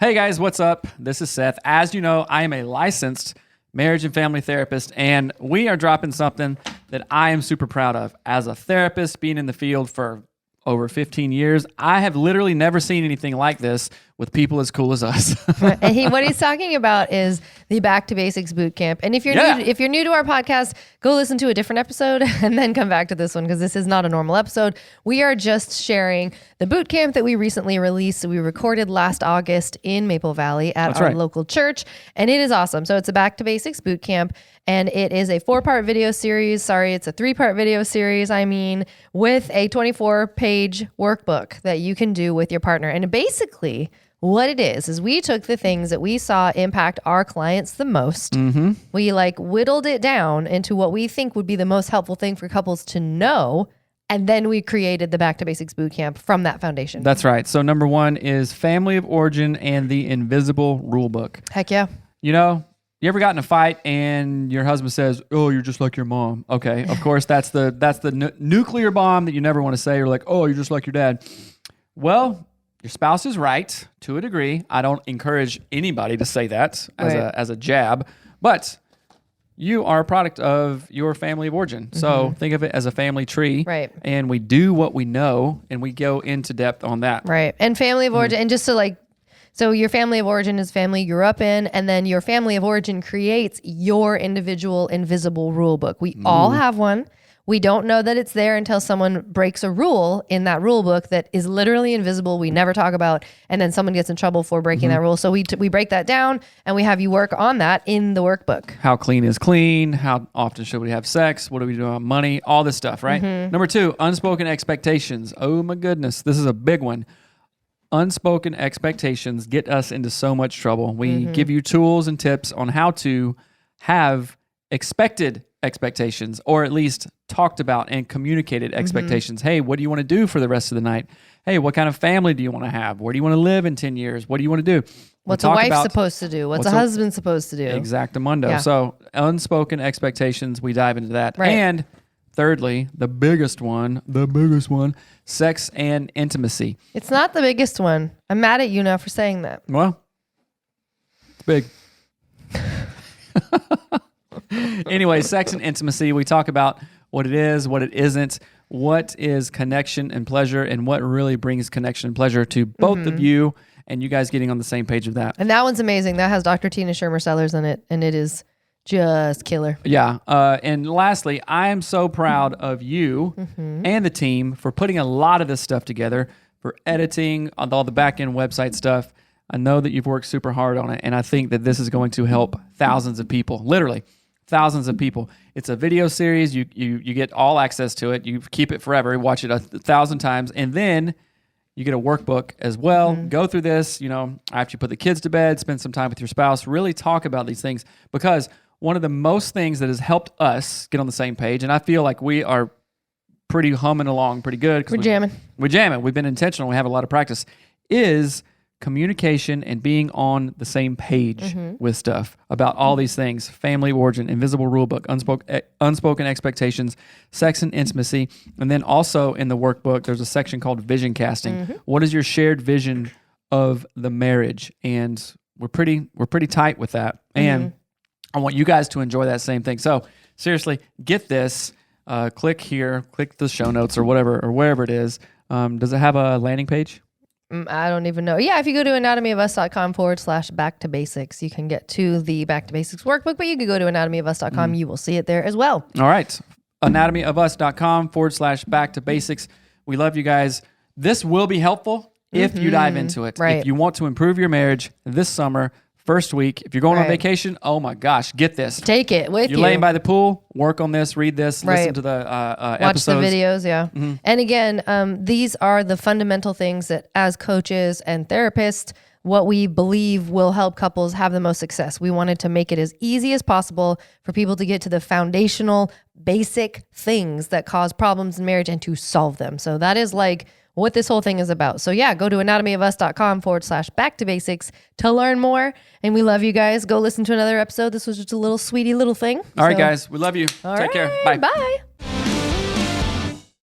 Hey guys, what's up? This is Seth. As you know, I am a licensed marriage and family therapist, and we are dropping something that I am super proud of. As a therapist, being in the field for over 15 years, I have literally never seen anything like this with people as cool as us. And what he's talking about is the Back to Basics Bootcamp. And if you're new to our podcast, go listen to a different episode and then come back to this one because this is not a normal episode. We are just sharing the bootcamp that we recently released. We recorded last August in Maple Valley at our local church, and it is awesome. So it's a Back to Basics Bootcamp, and it is a 4-part video series. Sorry, it's a 3-part video series, with a 24-page workbook that you can do with your partner. And basically, what it is we took the things that we saw impact our clients the most. We whittled it down into what we think would be the most helpful thing for couples to know. And then we created the Back to Basics Bootcamp from that foundation. That's right. So number 1 is family of origin and the invisible rule book. Heck yeah. You know, you ever got in a fight and your husband says, "Oh, you're just like your mom." Okay, of course, that's the nuclear bomb that you never want to say. You're like, "Oh, you're just like your dad." Well, your spouse is right to a degree. I don't encourage anybody to say that as a jab, but you are a product of your family of origin. So think of it as a family tree. Right. And we do what we know and we go into depth on that. Right. And family of origin, and just to so your family of origin is family you grew up in, and then your family of origin creates your individual invisible rule book. We all have one. We don't know that it's there until someone breaks a rule in that rule book that is literally invisible. We never talk about, and then someone gets in trouble for breaking that rule. So we break that down, and we have you work on that in the workbook. How clean is clean? How often should we have sex? What do we do on money? All this stuff, right? Number 2, unspoken expectations. Oh my goodness, this is a big one. Unspoken expectations get us into so much trouble. We give you tools and tips on how to have expected expectations, or at least talked about and communicated expectations. Hey, what do you want to do for the rest of the night? Hey, what kind of family do you want to have? Where do you want to live in 10 years? What do you want to do? What's a wife supposed to do? What's a husband supposed to do? Exactamundo. Yeah. So unspoken expectations, we dive into that. Right. And thirdly, the biggest one, sex and intimacy. It's not the biggest one. I'm mad at you now for saying that. Well, it's big. Anyway, sex and intimacy, we talk about what it is, what it isn't, what is connection and pleasure, and what really brings connection and pleasure to both of you, and you guys getting on the same page of that. And that one's amazing. That has Dr. Tina Shermer Sellers in it, and it is just killer. Yeah. And lastly, I am so proud of you and the team for putting a lot of this stuff together, for editing, all the back-end website stuff. I know that you've worked super hard on it, and I think that this is going to help thousands of people, literally thousands of people. It's a video series. You get all access to it. You keep it forever. You watch it 1,000 times, and then you get a workbook as well. Go through this, after you put the kids to bed, spend some time with your spouse, really talk about these things, because one of the most things that has helped us get on the same page, and I feel like we are pretty humming along pretty good. We're jamming. We're jamming. We've been intentional. We have a lot of practice, is communication and being on the same page with stuff about all these things: family origin, invisible rule book, unspoken expectations, sex and intimacy. And then also in the workbook, there's a section called vision casting. What is your shared vision of the marriage? And we're pretty tight with that. And I want you guys to enjoy that same thing. So seriously, get this, click here, click the show notes or whatever, or wherever it is. Does it have a landing page? I don't even know. Yeah, if you go to anatomyofus.com/back to basics, you can get to the Back to Basics workbook, but you can go to anatomyofus.com. You will see it there as well. All right. anatomyofus.com/back to basics. We love you guys. This will be helpful if you dive into it. Right. If you want to improve your marriage this summer, first week, if you're going on vacation, oh my gosh, get this. Take it with you. You're laying by the pool, work on this, read this, listen to the Watch episodes. the videos, yeah. And again, these are the fundamental things that as coaches and therapists, what we believe will help couples have the most success. We wanted to make it as easy as possible for people to get to the foundational, basic things that cause problems in marriage and to solve them. So that is what this whole thing is about. So yeah, go to anatomyofus.com/back to basics to learn more. And we love you guys. Go listen to another episode. This was just a little sweetie little thing. All right, guys. We love you. Take care. Bye. Bye.